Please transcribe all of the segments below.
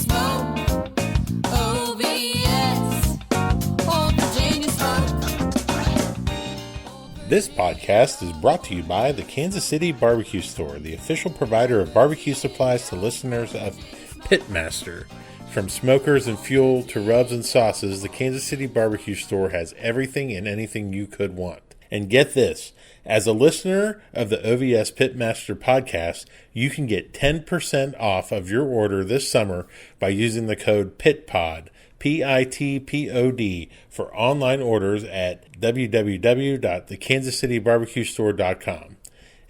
smoke. OVS, Old Virginia smoke. This podcast is brought to you by the Kansas City BBQ Store, the official provider of barbecue supplies to listeners of Pitmaster. From smokers and fuel to rubs and sauces, the Kansas City BBQ Store has everything and anything you could want. And get this, as a listener of the OVS Pitmaster podcast, you can get 10% off of your order this summer by using the code PITPOD, PITPOD, for online orders at www.thekansascitybarbecuestore.com.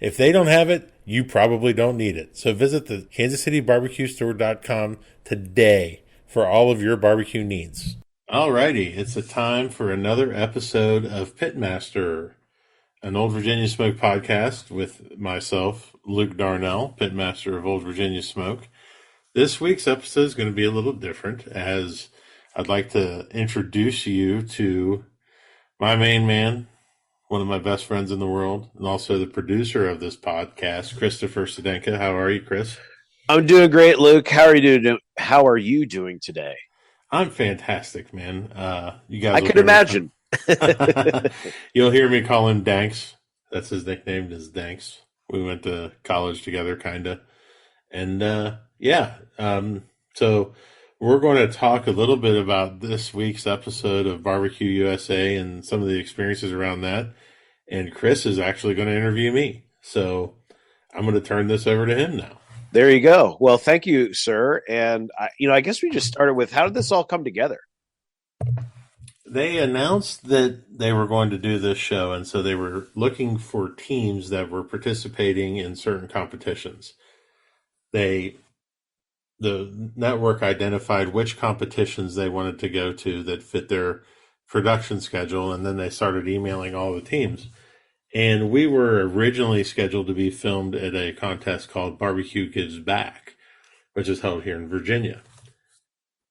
If they don't have it, you probably don't need it. So visit the kansascitybarbecuestore.com today for all of your barbecue needs. Alrighty, it's a time for another episode of Pitmaster, an Old Virginia Smoke podcast with myself, Luke Darnell, Pitmaster of Old Virginia Smoke. This week's episode is going to be a little different, as I'd like to introduce you to my main man, one of my best friends in the world, and also the producer of this podcast, Christopher Sedenka. How are you, Chris? I'm doing great, Luke. How are you doing today? I'm fantastic, man. You guys, I could imagine. You'll hear me call him Danks. That's his nickname, is Danks. We went to college together, kind of. And so we're going to talk a little bit about this week's episode of BBQ USA and some of the experiences around that. And Chris is actually going to interview me. So I'm going to turn this over to him now. There you go. Well, thank you, sir. And, I guess we just started with, how did this all come together? They announced that they were going to do this show, and so they were looking for teams that were participating in certain competitions. The network identified which competitions they wanted to go to that fit their production schedule, and then they started emailing all the teams. And we were originally scheduled to be filmed at a contest called Barbecue Gives Back, which is held here in Virginia.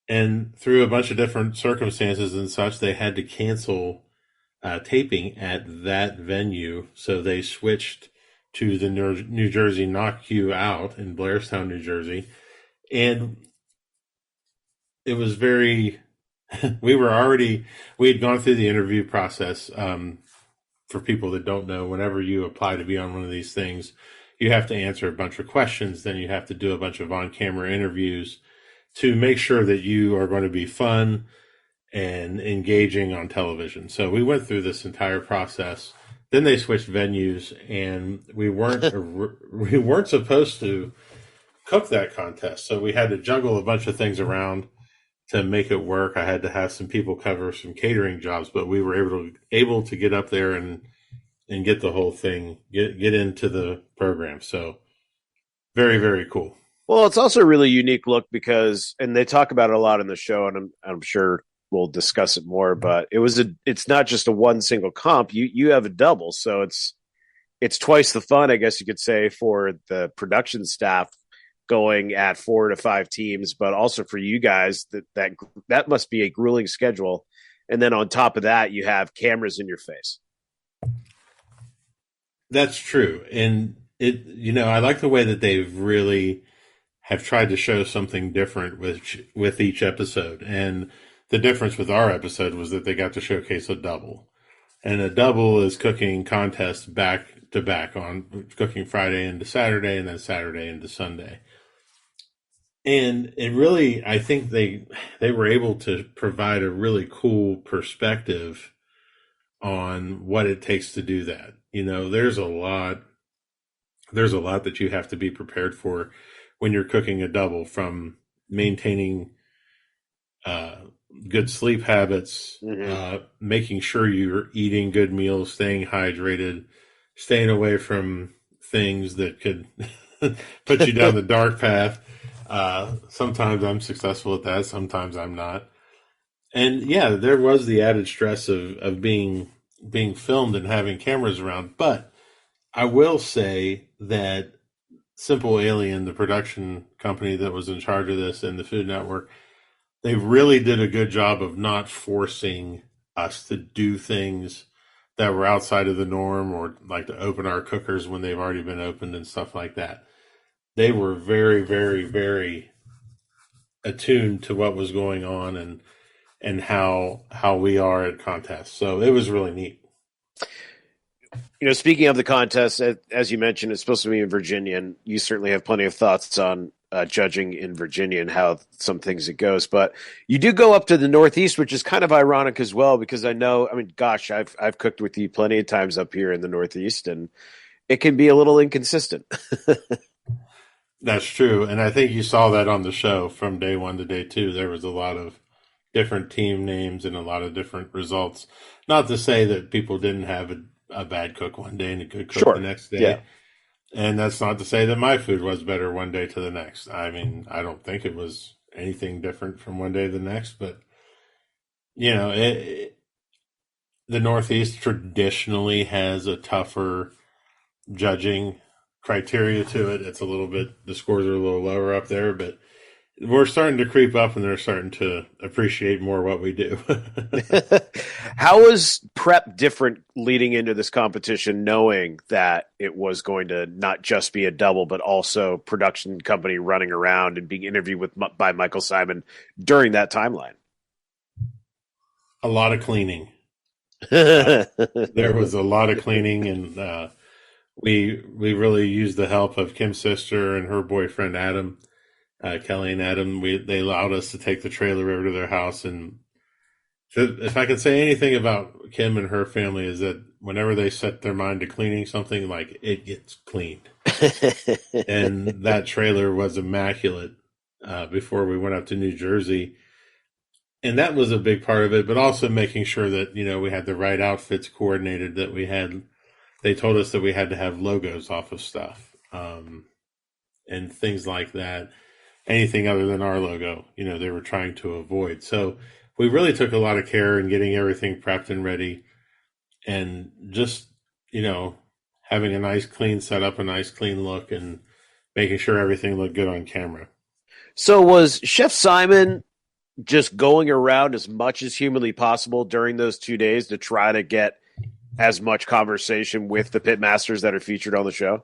And through a bunch of different circumstances and such, they had to cancel taping at that venue. So they switched to the New Jersey Knock You Out in Blairstown, New Jersey. And it was we had gone through the interview process. For people that don't know, whenever you apply to be on one of these things, you have to answer a bunch of questions. Then you have to do a bunch of on-camera interviews to make sure that you are going to be fun and engaging on television. So we went through this entire process. Then they switched venues, and we weren't supposed to cook that contest. So we had to juggle a bunch of things around to make it work. I had to have some people cover some catering jobs, but we were able to get up there and get the whole thing, get into the program. So very, very cool. Well, it's also a really unique look because, and they talk about it a lot in the show, and I'm sure we'll discuss it more, but it's not just a one single comp. You have a double. So it's twice the fun, I guess you could say, for the production staff going at 4 to 5 teams, but also for you guys, that must be a grueling schedule. And then on top of that, you have cameras in your face. That's true. And I like the way that they've really have tried to show something different with each episode. And the difference with our episode was that they got to showcase a double. And a double is cooking contests back to back, on cooking Friday into Saturday and then Saturday into Sunday. And it really, I think they were able to provide a really cool perspective on what it takes to do that. There's a lot that you have to be prepared for when you're cooking a double, from maintaining good sleep habits, making sure you're eating good meals, staying hydrated, staying away from things that could put you down the dark path. Sometimes I'm successful at that. Sometimes I'm not. And yeah, there was the added stress of being filmed and having cameras around. But I will say that Simple Alien, the production company that was in charge of this, and the Food Network, they really did a good job of not forcing us to do things that were outside of the norm, or like to open our cookers when they've already been opened and stuff like that. They were very, very, very attuned to what was going on and how we are at contests. So it was really neat. Speaking of the contest, as you mentioned, it's supposed to be in Virginia, and you certainly have plenty of thoughts on judging in Virginia and how some things it goes. But you do go up to the Northeast, which is kind of ironic as well, because gosh, I've cooked with you plenty of times up here in the Northeast, and it can be a little inconsistent. That's true. And I think you saw that on the show from day one to day two. There was a lot of different team names and a lot of different results. Not to say that people didn't have a bad cook one day and a good cook the next day. Yeah. And that's not to say that my food was better one day to the next. I mean, I don't think it was anything different from one day to the next, but the Northeast traditionally has a tougher judging criteria to it. It's a little bit, the scores are a little lower up there, but we're starting to creep up and they're starting to appreciate more what we do. How was prep different leading into this competition, knowing that it was going to not just be a double, but also production company running around and being interviewed by Michael Symon during that timeline? A lot of cleaning. There was a lot of cleaning, and we really used the help of Kim's sister and her boyfriend Adam. Kelly and Adam, they allowed us to take the trailer over to their house. And if I can say anything about Kim and her family, is that whenever they set their mind to cleaning something, like, it gets cleaned. And that trailer was immaculate before we went up to New Jersey. And that was a big part of it, but also making sure that, we had the right outfits coordinated, that they told us that we had to have logos off of stuff and things like that. Anything other than our logo, they were trying to avoid. So we really took a lot of care in getting everything prepped and ready, and just, having a nice clean setup, a nice clean look, and making sure everything looked good on camera. So was Chef Symon just going around as much as humanly possible during those 2 days to try to get as much conversation with the pitmasters that are featured on the show?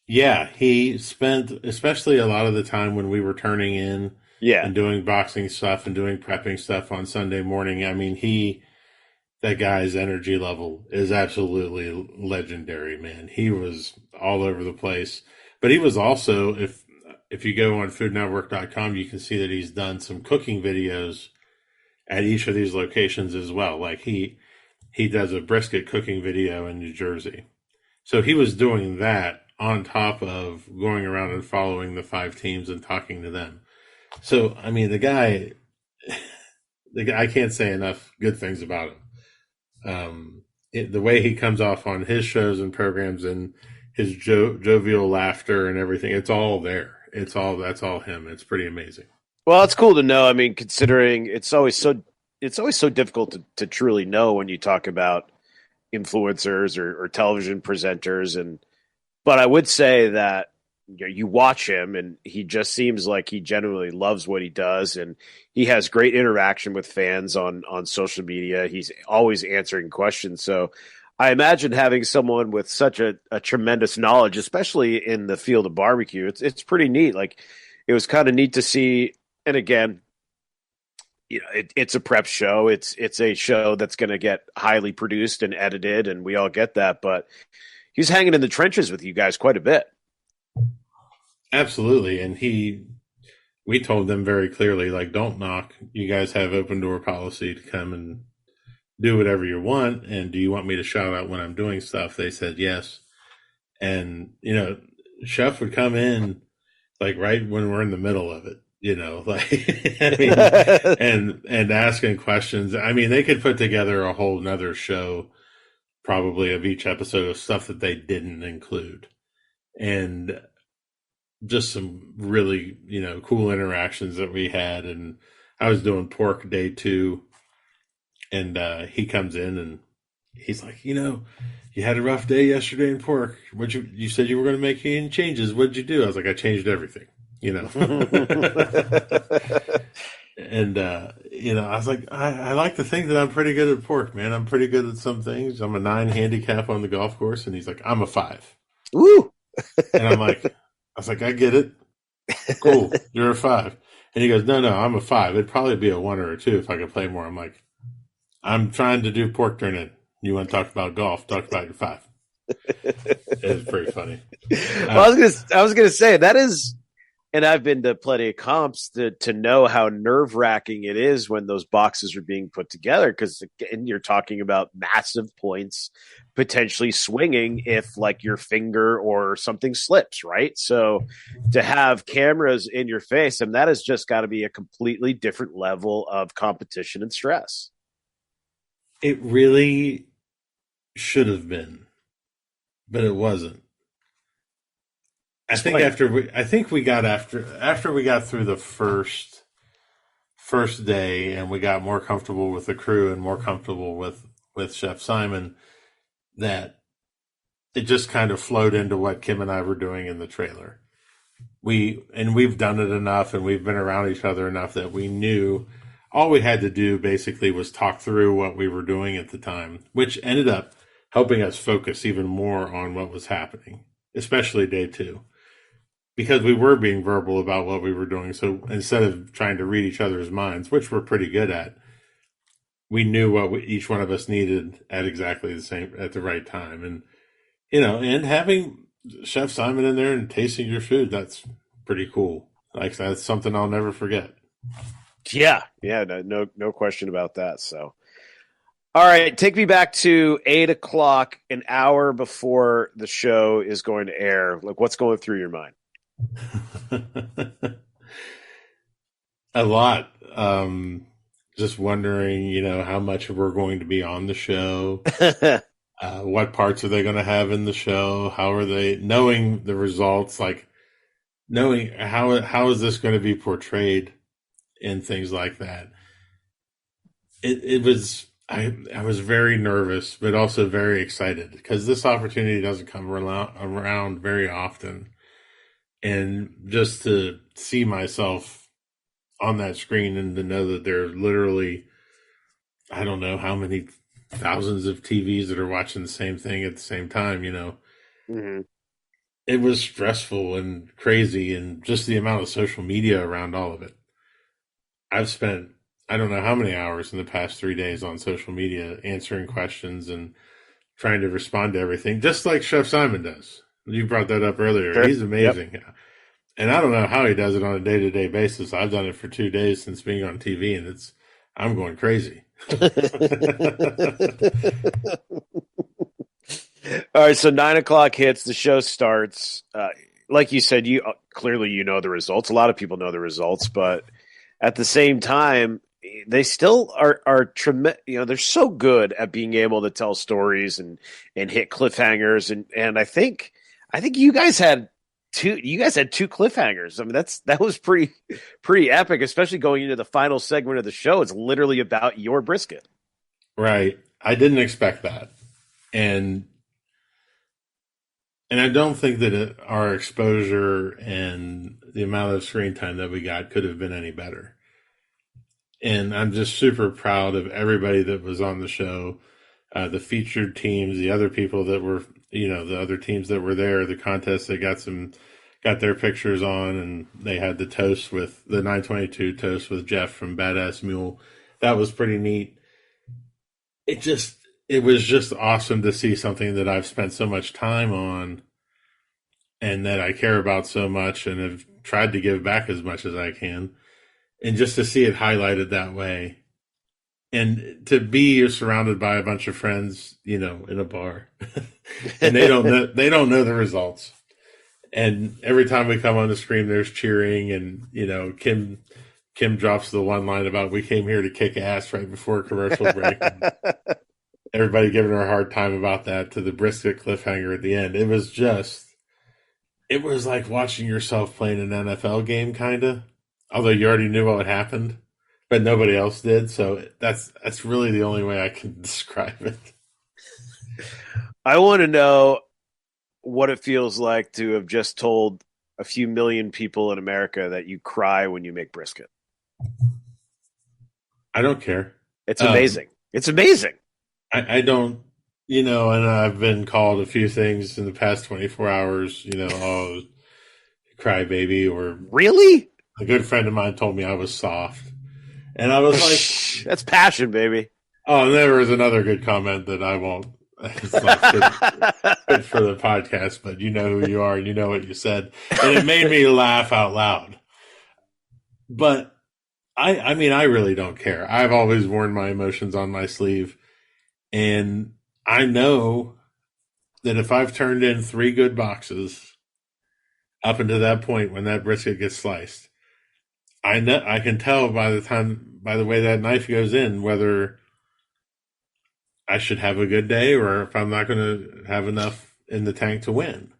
Yeah, he spent especially a lot of the time when we were turning in and doing boxing stuff and doing prepping stuff on Sunday morning. I mean, that guy's energy level is absolutely legendary, man. He was all over the place. But he was also, if you go on foodnetwork.com, you can see that he's done some cooking videos at each of these locations as well. Like he does a brisket cooking video in New Jersey. So he was doing that on top of going around and following the 5 teams and talking to them. So, I mean, the guy, I can't say enough good things about him. The way he comes off on his shows and programs, and his jovial laughter and everything, it's all there. That's all him. It's pretty amazing. Well, it's cool to know. I mean, considering it's always so difficult to truly know when you talk about influencers or television presenters, but I would say that you watch him and he just seems like he genuinely loves what he does, and he has great interaction with fans on social media. He's always answering questions. So I imagine having someone with such a tremendous knowledge, especially in the field of barbecue, it's pretty neat. Like, it was kind of neat to see. And again, it's a prep show. It's a show that's going to get highly produced and edited, and we all get that. But he's hanging in the trenches with you guys quite a bit. Absolutely. And we told them very clearly, like, don't knock. You guys have open door policy to come and do whatever you want. And do you want me to shout out when I'm doing stuff? They said yes. And, Chef would come in like right when we're in the middle of it, like, I mean, and asking questions. I mean, they could put together a whole nother show probably of each episode of stuff that they didn't include. And just some really, cool interactions that we had. And I was doing pork day 2, and he comes in and he's like, you had a rough day yesterday in pork. You said you were going to make any changes. What'd you do? I was like, I changed everything, And, I was like, I like to think that I'm pretty good at pork, man. I'm pretty good at some things. I'm a 9 handicap on the golf course. And he's like, I'm a 5. Woo! And I was like, I get it. Cool. You're a 5. And he goes, no, I'm a 5. It'd probably be a 1 or a 2 if I could play more. I'm like, I'm trying to do pork turn-in. You want to talk about golf? Talk about your 5. It was pretty funny. Well, I was gonna say that is, and I've been to plenty of comps to know how nerve wracking it is when those boxes are being put together. Because again, you're talking about massive points potentially swinging if like your finger or something slips, right? So to have cameras in your face, and that has just got to be a completely different level of competition and stress. It really should have been, but it wasn't. I think after we got through the first day and we got more comfortable with the crew and more comfortable with Chef Symon, that it just kind of flowed into what Kim and I were doing in the trailer. We've done it enough and we've been around each other enough that we knew all we had to do basically was talk through what we were doing at the time, which ended up helping us focus even more on what was happening, especially day 2. Because we were being verbal about what we were doing. So instead of trying to read each other's minds, which we're pretty good at, we knew what each one of us needed at exactly at the right time. And, and having Chef Symon in there and tasting your food, that's pretty cool. Like, that's something I'll never forget. Yeah. No question about that. So, all right, take me back to 8:00, an hour before the show is going to air. Like, what's going through your mind? A lot. Just wondering, how much we're going to be on the show. What parts are they going to have in the show? How are they knowing the results? Like knowing how is this going to be portrayed and things like that. It was. I was very nervous, but also very excited because this opportunity doesn't come around very often. And just to see myself on that screen and to know that there are literally, I don't know how many thousands of TVs that are watching the same thing at the same time, Mm-hmm. It was stressful and crazy, and just the amount of social media around all of it. I've spent, I don't know how many hours in the past 3 days on social media answering questions and trying to respond to everything, just like Chef Symon does. You brought that up earlier. Sure. He's amazing. Yep. And I don't know how he does it on a day-to-day basis. I've done it for 2 days since being on TV, and I'm going crazy. All right, so 9:00 hits, the show starts. Like you said, clearly the results. A lot of people know the results, but at the same time, they still are tremendous. They're so good at being able to tell stories and hit cliffhangers, and I think you guys had two cliffhangers. I mean, that was pretty epic, especially going into the final segment of the show. It's literally about your brisket. Right. I didn't expect that. And I don't think that our exposure and the amount of screen time that we got could have been any better. And I'm just super proud of everybody that was on the show, the featured teams, the other people that were, the other teams that were there, the contest, they got their pictures on, and they had the 922 toast with Jeff from Badass Mule. That was pretty neat. It was just awesome to see something that I've spent so much time on and that I care about so much and have tried to give back as much as I can. And just to see it highlighted that way and to be surrounded by a bunch of friends, in a bar and they don't know the results. And every time we come on the screen, there's cheering and, Kim drops the one line about we came here to kick ass right before commercial break. Everybody giving her a hard time about that, to the brisket cliffhanger at the end. It was like watching yourself playing an NFL game, kind of. Although you already knew what happened, but nobody else did. So that's really the only way I can describe it. I want to know what it feels like to have just told a few million people in America that you cry when you make brisket. I don't care. It's amazing. It's amazing. I don't, and I've been called a few things in the past 24 hours, crybaby or really? A good friend of mine told me I was soft. And I was like, That's passion, baby. oh, and there was another good comment that I won't. It's not good for the podcast, but you know who you are and you know what you said. And it made me laugh out loud. But I mean, I really don't care. I've always worn my emotions on my sleeve. And I know that if I've turned in 3 good boxes up until that point when that brisket gets sliced, I know I can tell by the way that knife goes in whether I should have a good day or if I'm not going to have enough in the tank to win.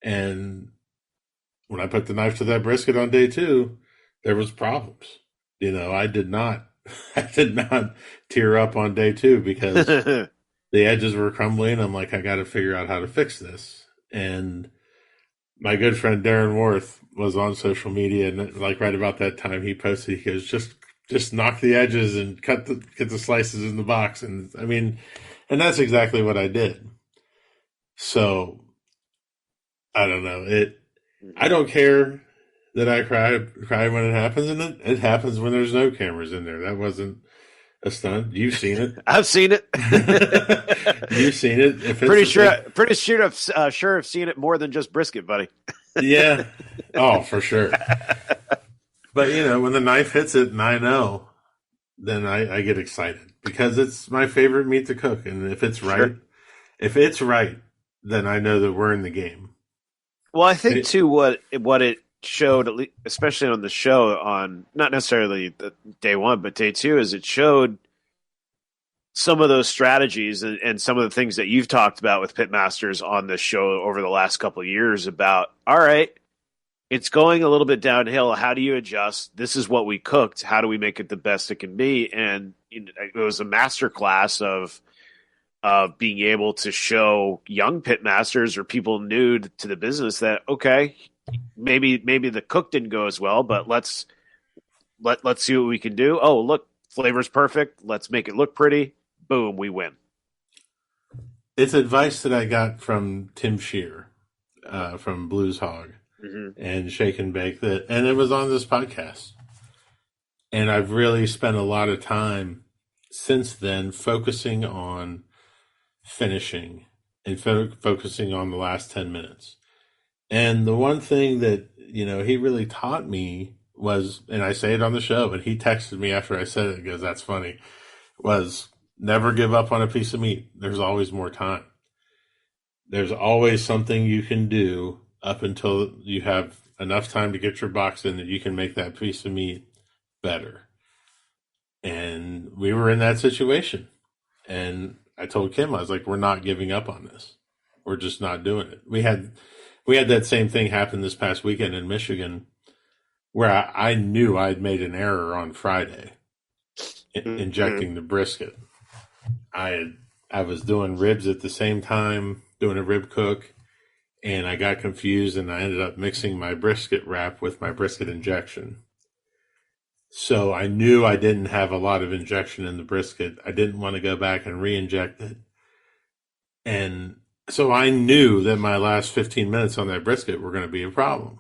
And when I put the knife to that brisket on day 2, there was problems. I did not tear up on day 2 because the edges were crumbling. I'm like, I got to figure out how to fix this. And my good friend Darren Worth was on social media, and like right about that time, he posted, he goes, just knock the edges and get the slices in the box. And I mean, and that's exactly what I did. So I don't know. I don't care that I cry when it happens, and it happens when there's no cameras in there. That wasn't a stunt. You've seen it. I've seen it. You've seen it. If Pretty sure I've seen it more than just brisket, buddy. Yeah. Oh, for sure. But when the knife hits it and I know, then I get excited because it's my favorite meat to cook. And if it's right, then I know that we're in the game. Well, I think too what it showed, at least, especially on the show, on not necessarily day 1, but day 2, is it showed some of those strategies and some of the things that you've talked about with pitmasters on this show over the last couple of years about, all right, it's going a little bit downhill. How do you adjust? This is what we cooked. How do we make it the best it can be? And it was a master class of being able to show young pitmasters or people new to the business that, okay, maybe the cook didn't go as well, but let's see what we can do. Oh, look, flavor's perfect. Let's make it look pretty. Boom, we win. It's advice that I got from Tim Shear from Blues Hog and Shake and Bake, and it was on this podcast. And I've really spent a lot of time since then focusing on finishing and focusing on the last 10 minutes. And the one thing that, he really taught me was, and I say it on the show, but he texted me after I said it because that's funny, was never give up on a piece of meat. There's always more time. There's always something you can do up until you have enough time to get your box in that you can make that piece of meat better. And we were in that situation. And I told Kim, I was like, we're not giving up on this. We're just not doing it. We had that same thing happen this past weekend in Michigan where I knew I'd made an error on Friday injecting the brisket. I was doing ribs at the same time, doing a rib cook, and I got confused and I ended up mixing my brisket wrap with my brisket injection. So I knew I didn't have a lot of injection in the brisket. I didn't want to go back and re-inject it. And so I knew that my last 15 minutes on that brisket were going to be a problem.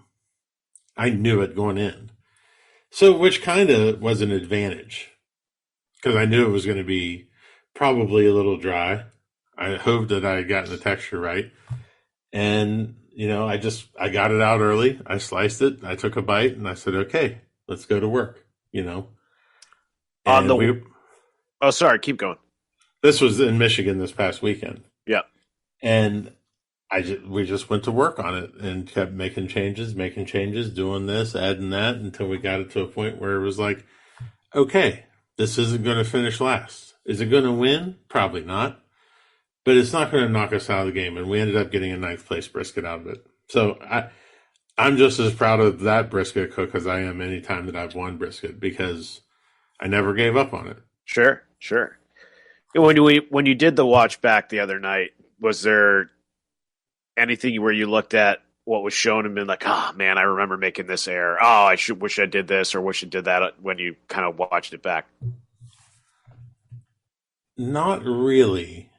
I knew it going in. So, which kind of was an advantage because I knew it was going to be probably a little dry. I hoped that I had gotten the texture right. And, I got it out early. I sliced it. I took a bite and I said, okay, let's go to work, Oh, sorry. Keep going. This was in Michigan this past weekend. Yeah. And we just went to work on it and kept making changes, doing this, adding that until we got it to a point where it was like, okay, this isn't going to finish last. Is it going to win? Probably not. But it's not going to knock us out of the game. And we ended up getting a 9th place brisket out of it. So I'm just as proud of that brisket cook as I am any time that I've won brisket because I never gave up on it. Sure. When you did the watch back the other night, was there anything where you looked at what was shown and been like, oh man, I remember making this error. Oh, I wish I did this or wish I did that when you kind of watched it back? Not really.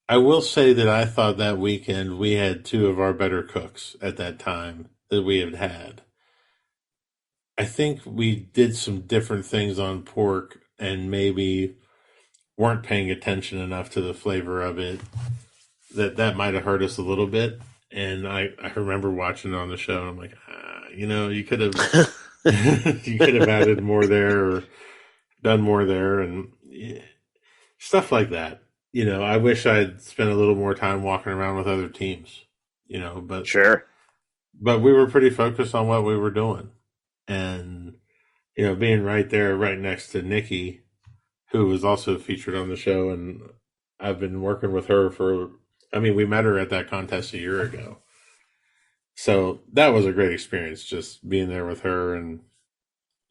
I will say that I thought that weekend we had 2 of our better cooks at that time that we had had. I think we did some different things on pork and maybe weren't paying attention enough to the flavor of it. That might have hurt us a little bit. And I remember watching it on the show, and I'm like, you could have you could have added more there or done more there, and stuff like that. I wish I'd spent a little more time walking around with other teams. But Sure. we were pretty focused on what we were doing, and being right there, right next to Nikki, who was also featured on the show, and I've been working with her for. I mean, we met her at that contest a year ago, so that was a great experience. Just being there with her and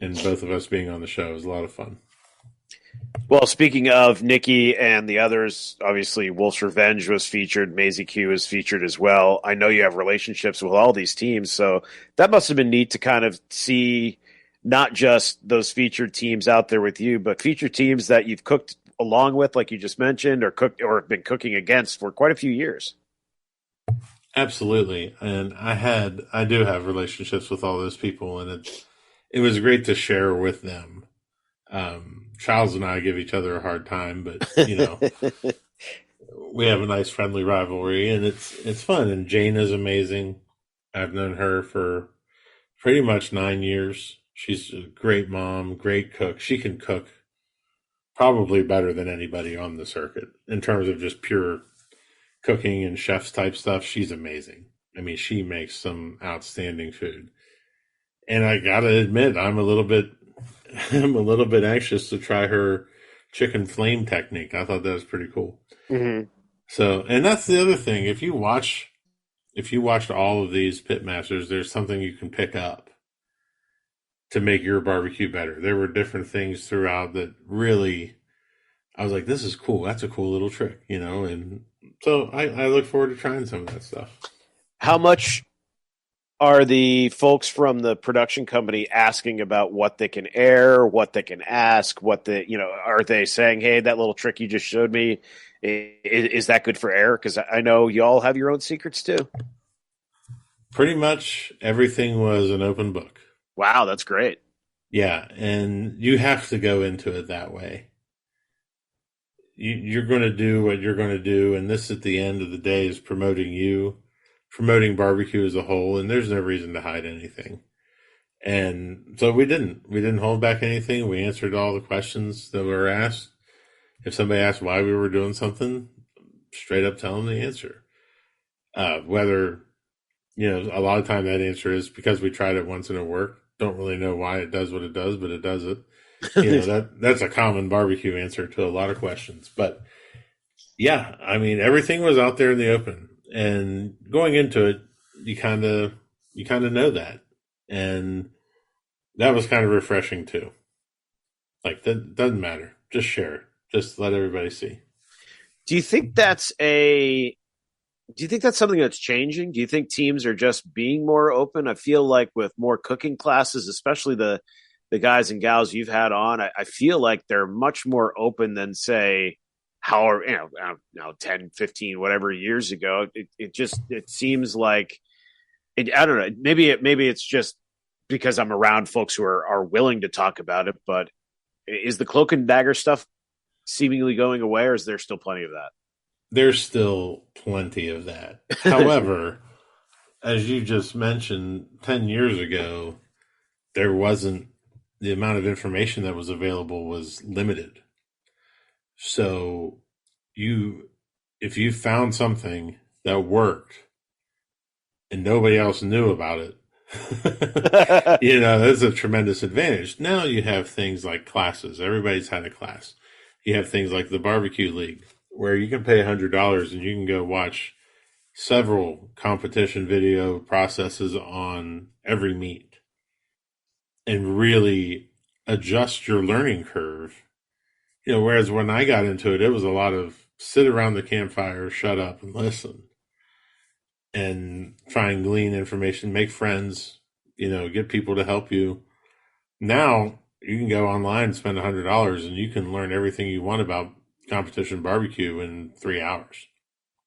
both of us being on the show was a lot of fun. Well, speaking of Nikki and the others, obviously Wolf's Revenge was featured. Maisie Q was featured as well. I know you have relationships with all these teams, so that must have been neat to kind of see not just those featured teams out there with you, but featured teams that you've cooked along with, like you just mentioned, or been cooking against for quite a few years. Absolutely, and I do have relationships with all those people, and it was great to share with them. Charles and I give each other a hard time, but we have a nice friendly rivalry, and it's fun. And Jane is amazing. I've known her for pretty much 9 years. She's a great mom, great cook. She can cook probably better than anybody on the circuit in terms of just pure cooking and chef's type stuff. She's amazing. I mean, she makes some outstanding food. And I gotta admit, I'm a little bit anxious to try her chicken flame technique. I thought that was pretty cool. Mm-hmm. So, and that's the other thing. If you watched all of these pit masters, there's something you can pick up to make your barbecue better. There were different things throughout that really, I was like, this is cool. That's a cool little trick, and so I look forward to trying some of that stuff. How much are the folks from the production company asking about what they can air, what they can ask, are they saying, hey, that little trick you just showed me, is that good for air? Because I know you all have your own secrets too. Pretty much everything was an open book. Wow, that's great. Yeah, and you have to go into it that way. You're going to do what you're going to do, and this at the end of the day is promoting you, promoting barbecue as a whole, and there's no reason to hide anything. And so we didn't hold back anything. We answered all the questions that were asked. If somebody asked why we were doing something, straight up tell them the answer. Whether, a lot of time that answer is because we tried it once and it worked. Don't really know why it does what it does, but it does it. That's a common barbecue answer to a lot of questions. But yeah, I mean, everything was out there in the open, and going into it, you kind of know that, and that was kind of refreshing too. Like, that doesn't matter. Just share it. Just let everybody see. Do you think that's something that's changing? Do you think teams are just being more open? I feel like with more cooking classes, especially the guys and gals you've had on, I feel like they're much more open than, say, 10, 15, whatever years ago. It seems like, I don't know, maybe it's just because I'm around folks who are willing to talk about it, but is the cloak and dagger stuff seemingly going away, or is there still plenty of that? There's still plenty of that. However, as you just mentioned, 10 years ago, there wasn't, the amount of information that was available was limited. So if you found something that worked and nobody else knew about it, that's a tremendous advantage. Now you have things like classes. Everybody's had a class. You have things like the Barbecue League, where you can pay $100 and you can go watch several competition video processes on every meat and really adjust your learning curve. Whereas when I got into it, it was a lot of sit around the campfire, shut up and listen, and try and glean information, make friends, get people to help you. Now you can go online and spend $100 and you can learn everything you want about competition barbecue in 3 hours.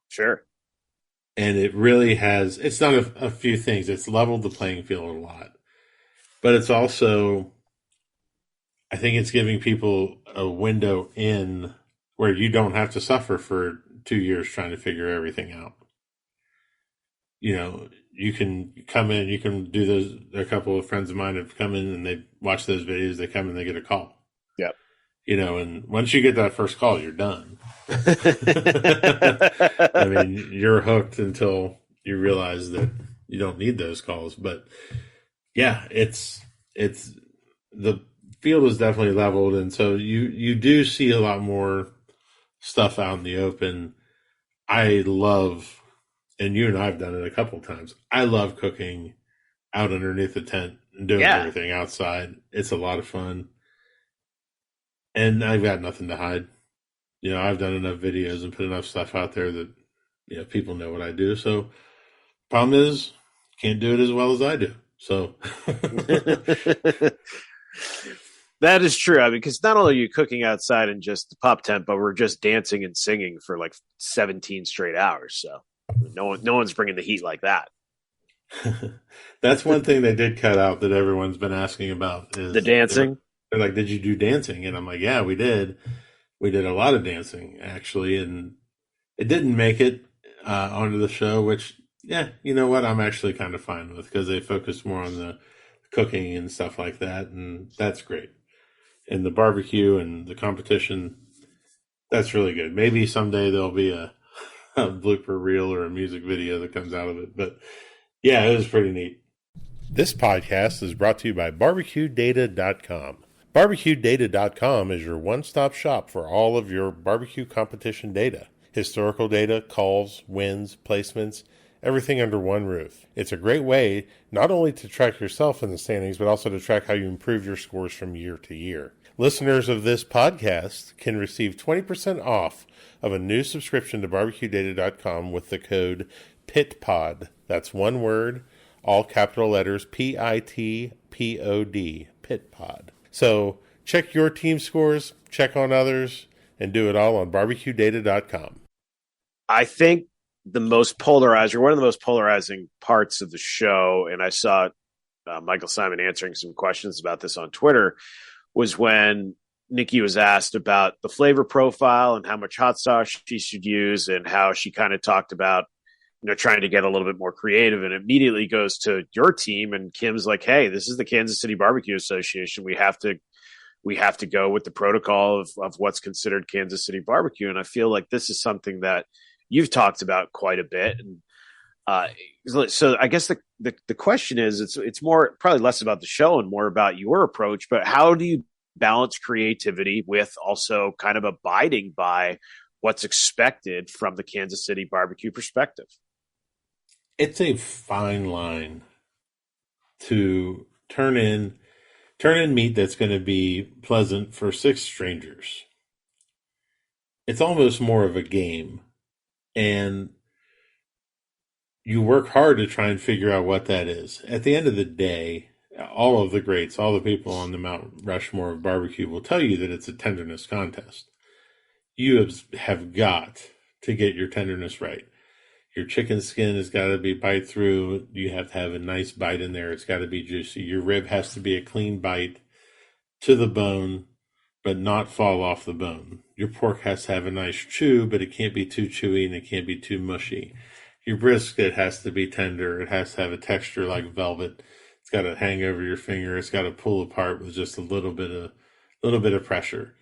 Sure. And it really has, it's done a few things. It's leveled the playing field a lot. but it's also, I think it's giving people a window in where you don't have to suffer for 2 years trying to figure everything out. You can come in, you can do those. A couple of friends of mine have come in and they watch those videos. They come and they get a call. Yep. And once you get that first call, you're done. I mean, you're hooked until you realize that you don't need those calls. But yeah, it's the field is definitely leveled, and so you do see a lot more stuff out in the open. I love, and you and I have done it a couple of times. I love cooking out underneath the tent and doing everything outside. It's a lot of fun. And I've got nothing to hide. I've done enough videos and put enough stuff out there that, people know what I do. So problem is, can't do it as well as I do. So that is true. I mean, because not only are you cooking outside in just the pop tent, but we're just dancing and singing for like 17 straight hours. So no one's bringing the heat like that. That's one thing they did cut out that everyone's been asking about is the dancing. They're like, did you do dancing? And I'm like, yeah, we did. We did a lot of dancing, actually. And it didn't make it onto the show, which, yeah, you know what? I'm actually kind of fine with, because they focus more on the cooking and stuff like that. And that's great. And the barbecue and the competition, that's really good. Maybe someday there'll be a blooper reel or a music video that comes out of it. But yeah, it was pretty neat. This podcast is brought to you by BBQData.com. BBQData.com is your one-stop shop for all of your barbecue competition data. Historical data, calls, wins, placements, everything under one roof. It's a great way not only to track yourself in the standings, but also to track how you improve your scores from year to year. Listeners of this podcast can receive 20% off of a new subscription to BBQData.com with the code PITPOD. That's one word, all capital letters, PITPOD, PITPOD. So check your team scores, check on others, and do it all on BBQData.com. I think one of the most polarizing parts of the show, and I saw Michael Symon answering some questions about this on Twitter, was when Nikki was asked about the flavor profile and how much hot sauce she should use, and how she kind of talked about trying to get a little bit more creative, and immediately goes to your team. And Kim's like, hey, this is the Kansas City Barbecue Association. We have to go with the protocol of what's considered Kansas City barbecue. And I feel like this is something that you've talked about quite a bit. And so I guess the question is, it's more, probably less about the show and more about your approach, but how do you balance creativity with also kind of abiding by what's expected from the Kansas City barbecue perspective? It's a fine line to turn in meat that's going to be pleasant for 6 strangers. It's almost more of a game, and you work hard to try and figure out what that is. At the end of the day, all of the greats, all the people on the Mount Rushmore of barbecue will tell you that it's a tenderness contest. You have got to get your tenderness right. Your chicken skin has got to be bite through. You have to have a nice bite in there. It's got to be juicy. Your rib has to be a clean bite to the bone, but not fall off the bone. Your pork has to have a nice chew, but it can't be too chewy and it can't be too mushy. Your brisket has to be tender. It has to have a texture like velvet. It's got to hang over your finger. It's got to pull apart with just a little bit of pressure.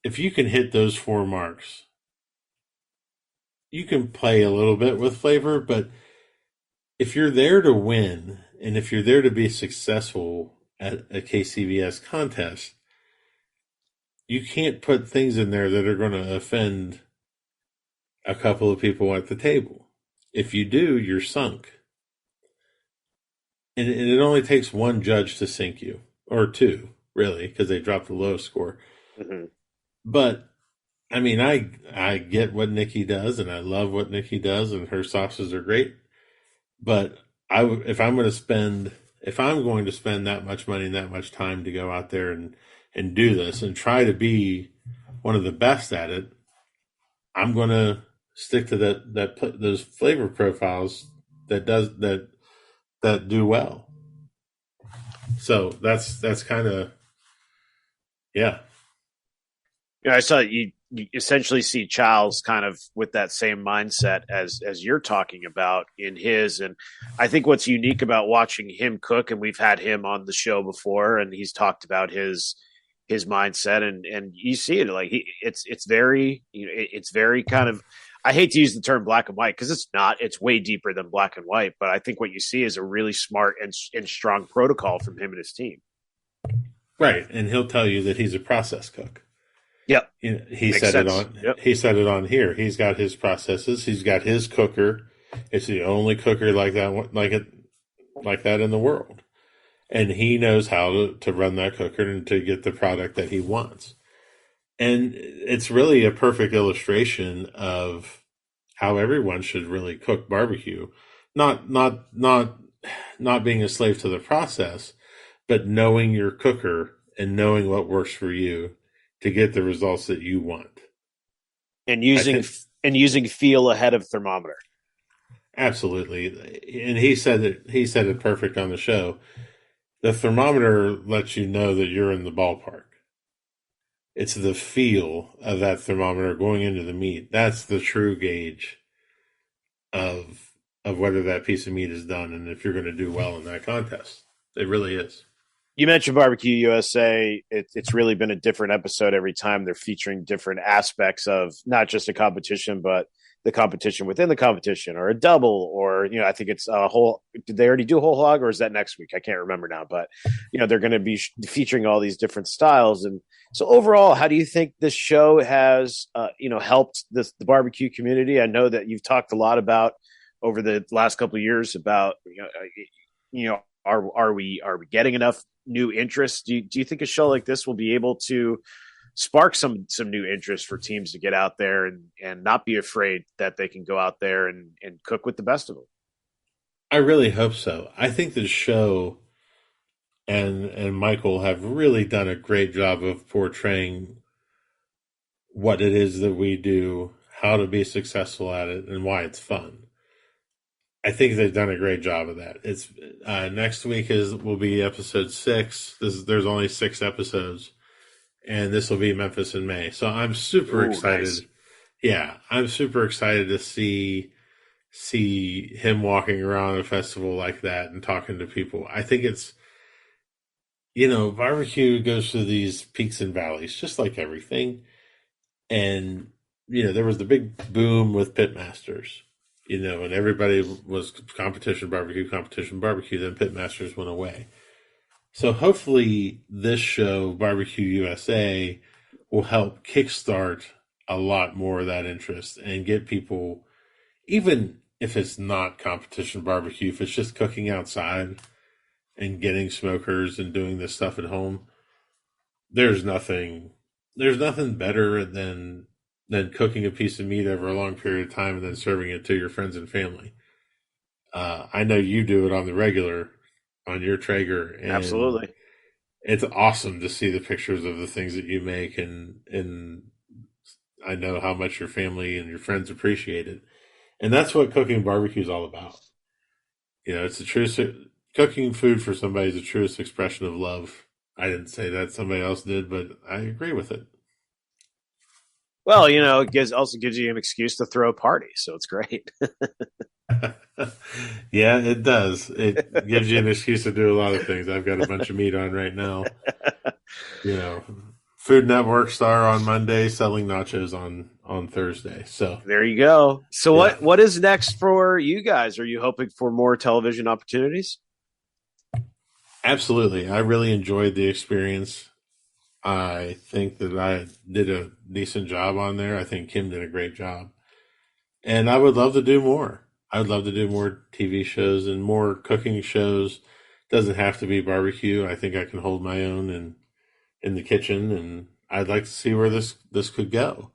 If you can hit those 4 marks, you can play a little bit with flavor, but if you're there to win, and if you're there to be successful at a KCBS contest, you can't put things in there that are going to offend a couple of people at the table. If you do, you're sunk. And it only takes one judge to sink you, or 2, really, because they dropped the lowest score. Mm-hmm. But I mean, I get what Nikki does, and I love what Nikki does, and her sauces are great. But if I'm going to spend that much money and that much time to go out there and do this and try to be one of the best at it, I'm going to stick to those flavor profiles that do well. So that's kind of, yeah. I saw you essentially see Charles kind of with that same mindset as you're talking about in his, and I think what's unique about watching him cook, and we've had him on the show before, and he's talked about his mindset, and you see it like it's very it's very kind of, I hate to use the term black and white because it's not, it's way deeper than black and white, but I think what you see is a really smart and strong protocol from him and his team. Right, and he'll tell you that he's a process cook. Yep. You know, he Makes said it sense. on Yep. he said it on here. He's got his processes. He's got his cooker. It's the only cooker like that, like that in the world, and he knows how to run that cooker and to get the product that he wants. And it's really a perfect illustration of how everyone should really cook barbecue. Not being a slave to the process, but knowing your cooker and knowing what works for you to get the results that you want. And I using think feel ahead of thermometer. absolutely. And he said it perfect on the show. The thermometer lets you know that you're in the ballpark. It's the feel of that thermometer going into the meat. That's the true gauge of whether that piece of meat is done and if you're going to do well in that contest. It really is. You mentioned Barbecue USA. It's really been a different episode every time. They're featuring different aspects of not just a competition, but the competition within the competition, or a double, or I think it's a whole. Did they already do a whole hog, or is that next week? I can't remember now. But they're going to be featuring all these different styles, and so overall, how do you think this show has helped the barbecue community? I know that you've talked a lot about over the last couple of years about are we getting enough new interest? Do you think a show like this will be able to spark some new interest for teams to get out there and not be afraid that they can go out there and cook with the best of them? I really hope so. I think the show and Michael have really done a great job of portraying what it is that we do, how to be successful at it, and why it's fun. I think they've done a great job of that. It's next week will be episode 6. There's only 6 episodes, and this will be Memphis in May. So I'm super excited. Nice. Yeah, I'm super excited to see him walking around a festival like that and talking to people. I think it's barbecue goes through these peaks and valleys, just like everything. And there was the big boom with pitmasters. And everybody was competition barbecue. Then pitmasters went away. So hopefully this show, Barbecue USA, will help kickstart a lot more of that interest and get people, even if it's not competition barbecue, if it's just cooking outside and getting smokers and doing this stuff at home, there's nothing better than cooking a piece of meat over a long period of time and then serving it to your friends and family. I know you do it on the regular on your Traeger, and Absolutely. it's awesome to see the pictures of the things that you make, and I know how much your family and your friends appreciate it. And that's what cooking barbecue is all about. It's the truest. Cooking food for somebody is the truest expression of love. I didn't say that, somebody else did, but I agree with it. Well, it also gives you an excuse to throw a party, so it's great. Yeah, it does. It gives you an excuse to do a lot of things. I've got a bunch of meat on right now. Food Network star on Monday, selling nachos on Thursday. So There you go. So yeah. what is next for you guys? Are you hoping for more television opportunities? Absolutely. I really enjoyed the experience. I think that I did a decent job on there. I think Kim did a great job. And I would love to do more. I would love to do more TV shows and more cooking shows. Doesn't have to be barbecue. I think I can hold my own in the kitchen, and I'd like to see where this could go.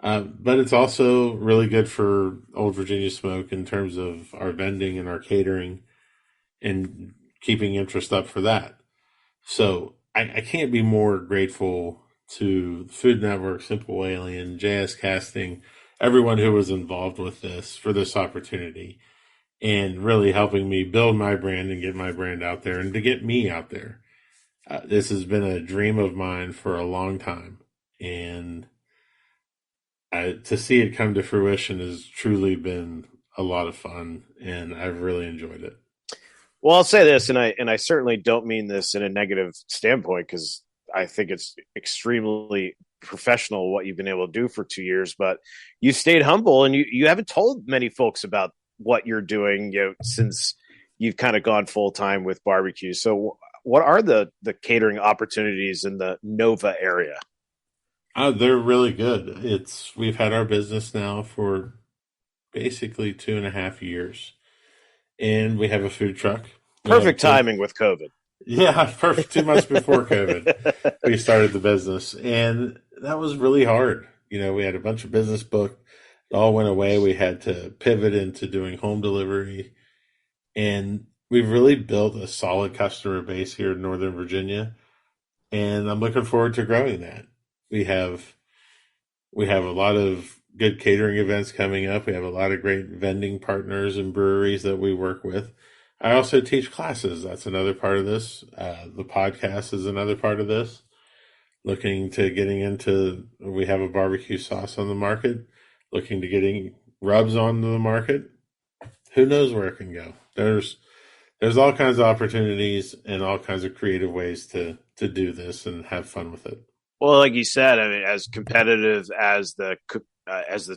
But it's also really good for Old Virginia Smoke in terms of our vending and our catering and keeping interest up for that. So I can't be more grateful to the Food Network, Simple Alien, JS Casting, everyone who was involved with this for this opportunity. and really helping me build my brand and get my brand out there and to get me out there. This has been a dream of mine for a long time, and to see it come to fruition has truly been a lot of fun, and I've really enjoyed it. Well, I'll say this, and I certainly don't mean this in a negative standpoint, because I think it's extremely professional what you've been able to do for 2 years. But you stayed humble, and you haven't told many folks about what you're doing, since you've kind of gone full time with barbecue. So, what are the catering opportunities in the Nova area? They're really good. We've had our business now for basically 2.5 years. And we have a food truck. Perfect timing with COVID. Yeah, perfect. 2 months before COVID, we started the business. And that was really hard. We had a bunch of business booked. It all went away. We had to pivot into doing home delivery. And we've really built a solid customer base here in Northern Virginia. And I'm looking forward to growing that. We have a lot of good catering events coming up. We have a lot of great vending partners and breweries that we work with. I also teach classes. That's another part of this. The podcast is another part of this. Looking to we have a barbecue sauce on the market, looking to getting rubs onto the market. Who knows where it can go? There's all kinds of opportunities and all kinds of creative ways to do this and have fun with it. Well, like you said, I mean, as competitive as the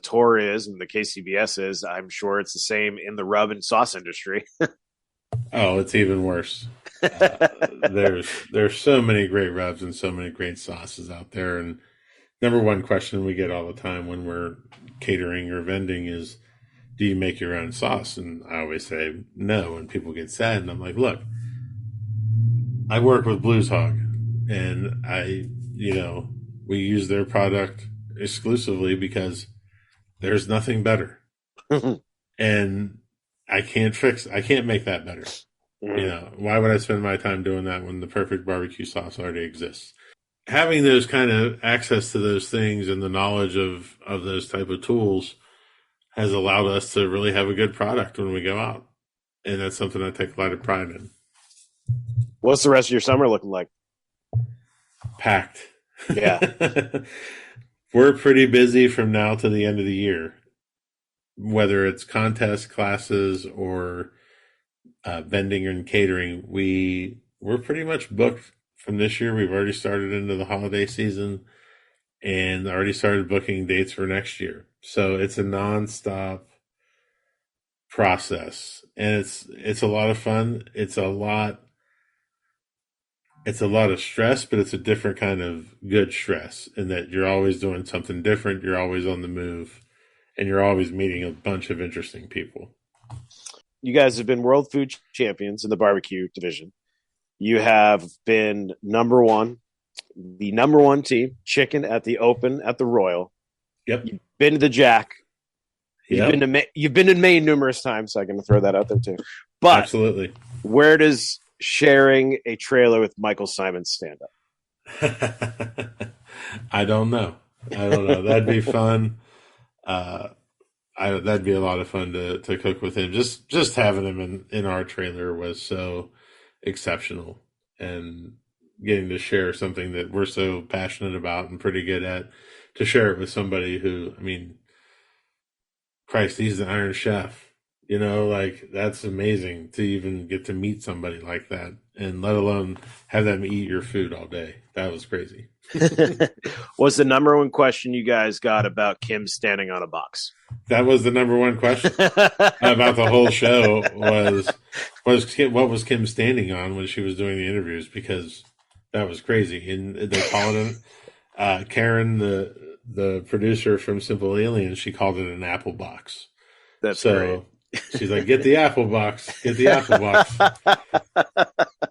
tour is and the KCBS is, I'm sure it's the same in the rub and sauce industry. Oh, it's even worse. There's so many great rubs and so many great sauces out there. And number one question we get all the time when we're catering or vending is, do you make your own sauce? And I always say no, and people get sad. And I'm like, look, I work with Blues Hog, and we use their product exclusively because there's nothing better. And I can't make that better. Why would I spend my time doing that when the perfect barbecue sauce already exists? Having those kind of access to those things and the knowledge of those type of tools has allowed us to really have a good product when we go out. And that's something I take a lot of pride in. What's the rest of your summer looking like? Packed. Yeah. We're pretty busy from now to the end of the year, whether it's contest classes or vending and catering. We're pretty much booked from this year. We've already started into the holiday season and already started booking dates for next year. So it's a nonstop process, and it's a lot of fun. It's a lot of stress, but it's a different kind of good stress in that you're always doing something different. You're always on the move, and you're always meeting a bunch of interesting people. You guys have been world food champions in the barbecue division. You have been the number one team, chicken at the Open at the Royal. Yep. You've been to the Jack. Yep. You've been in Maine numerous times, so I'm going to throw that out there too. But absolutely, where does sharing a trailer with Michael Symon stand up? I don't know. That'd be fun. That'd be a lot of fun to cook with him. Just having him in our trailer was so exceptional, and getting to share something that we're so passionate about and pretty good at, to share it with somebody who, I mean, Christ, he's the Iron Chef. That's amazing to even get to meet somebody like that, and let alone have them eat your food all day. That was crazy. What's the number one question you guys got about Kim standing on a box? That was the number one question about the whole show what was Kim standing on when she was doing the interviews, because that was crazy. And they called it Karen, the producer from Simple Aliens, she called it an apple box. That's great. She's like, get the apple box. Get the apple box.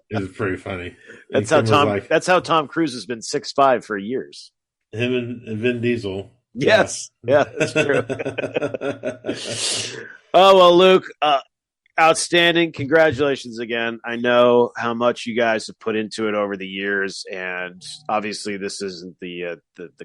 It was pretty funny. That's how Tom Cruise has been 6'5" for years. Him and Vin Diesel. Yes. Yeah, that's true. Oh, well, Luke, Outstanding. Congratulations again. I know how much you guys have put into it over the years, and obviously this isn't the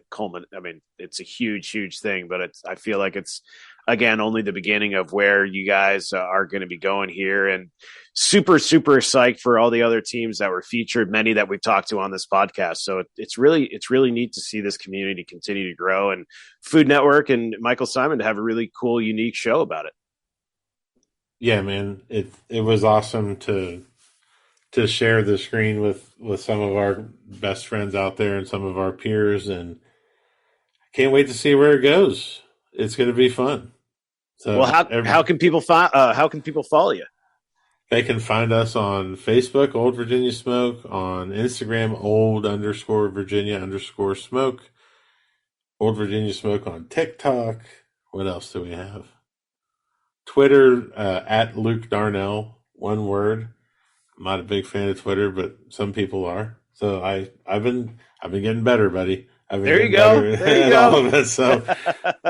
culminant. I mean, it's a huge thing, but I feel like it's again only the beginning of where you guys are going to be going here, and super psyched for all the other teams that were featured, many that we've talked to on this podcast. So it's really neat to see this community continue to grow, and Food Network and Michael Symon to have a really cool, unique show about it. Yeah, man, it was awesome to share the screen with some of our best friends out there and some of our peers, and I can't wait to see where it goes. It's going to be fun. So, well, how can people follow you? They can find us on Facebook, Old Virginia Smoke, on Instagram, old_Virginia_smoke, Old Virginia Smoke on TikTok. What else do we have? Twitter, at Luke Darnell, one word. I'm not a big fan of Twitter, but some people are. So I've been getting better, buddy. There you go. There you go. All of it. So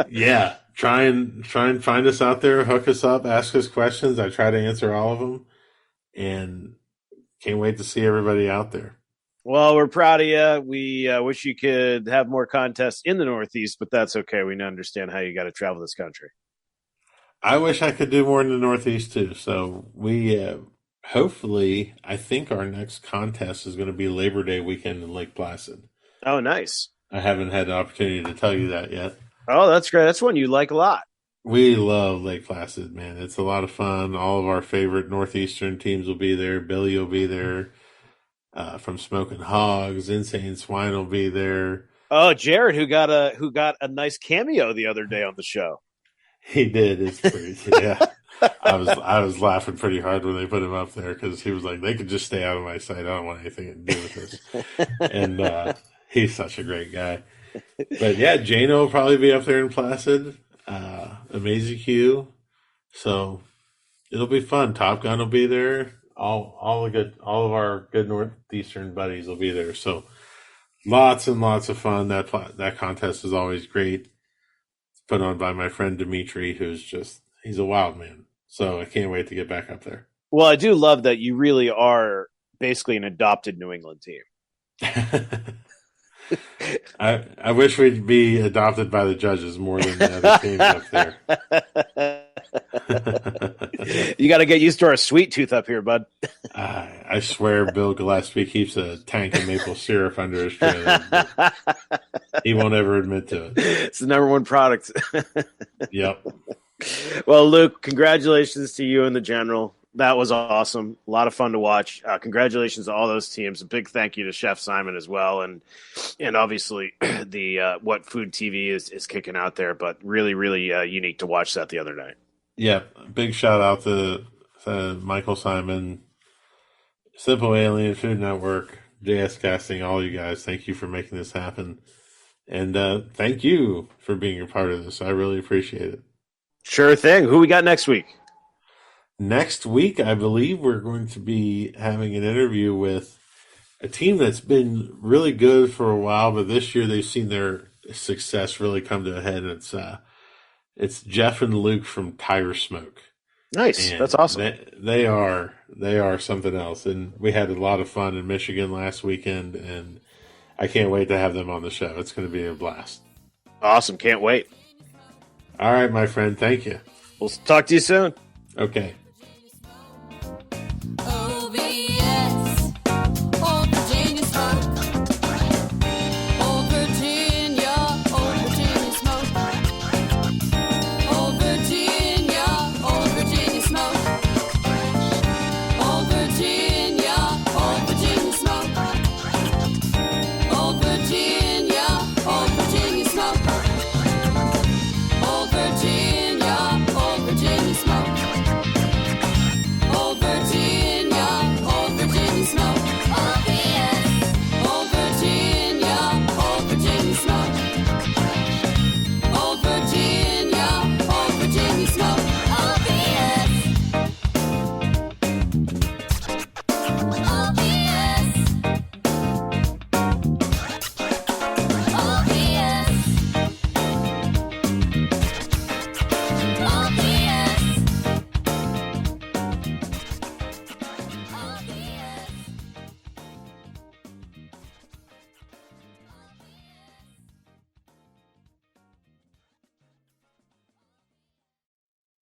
yeah, try and find us out there, hook us up, ask us questions. I try to answer all of them, and can't wait to see everybody out there. Well, we're proud of you. We wish you could have more contests in the Northeast, but that's okay. We understand how you got to travel this country. I wish I could do more in the Northeast too. So we hopefully, I think our next contest is going to be Labor Day weekend in Lake Placid. Oh, nice. I haven't had the opportunity to tell you that yet. Oh, that's great. That's one you like a lot. We love Lake Placid, man. It's a lot of fun. All of our favorite Northeastern teams will be there. Billy will be there. From Smoking Hogs, Insane Swine will be there. Oh, Jared, who got a nice cameo the other day on the show. He did. It's pretty, yeah. I was laughing pretty hard when they put him up there because he was like, they could just stay out of my sight. I don't want anything to do with this. And he's such a great guy. But yeah, Jano will probably be up there in Placid. Amazing Q. So it'll be fun. Top Gun will be there. All of our good Northeastern buddies will be there. So lots and lots of fun. That contest is always great. It's put on by my friend Dimitri, he's a wild man. So I can't wait to get back up there. Well, I do love that you really are basically an adopted New England team. I wish we'd be adopted by the judges more than the other teams up there. You got to get used to our sweet tooth up here, bud. I swear Bill Gillespie keeps a tank of maple syrup under his trailer. He won't ever admit to it. It's the number one product. Yep. Well, Luke, congratulations to you and the General. That was awesome. A lot of fun to watch. Congratulations to all those teams. A big thank you to Chef Symon as well. And obviously the What Food TV is kicking out there, but really unique to watch that the other night. Yeah. Big shout out to Michael Symon, Simple Alien, Food Network, JS Casting, all you guys. Thank you for making this happen. And thank you for being a part of this. I really appreciate it. Sure thing. Who we got next week? Next week, I believe we're going to be having an interview with a team that's been really good for a while, but this year they've seen their success really come to a head. It's Jeff and Luke from Tire Smoke. Nice. And that's awesome. They are something else. And we had a lot of fun in Michigan last weekend, and I can't wait to have them on the show. It's going to be a blast. Awesome. Can't wait. All right, my friend. Thank you. We'll talk to you soon. Okay.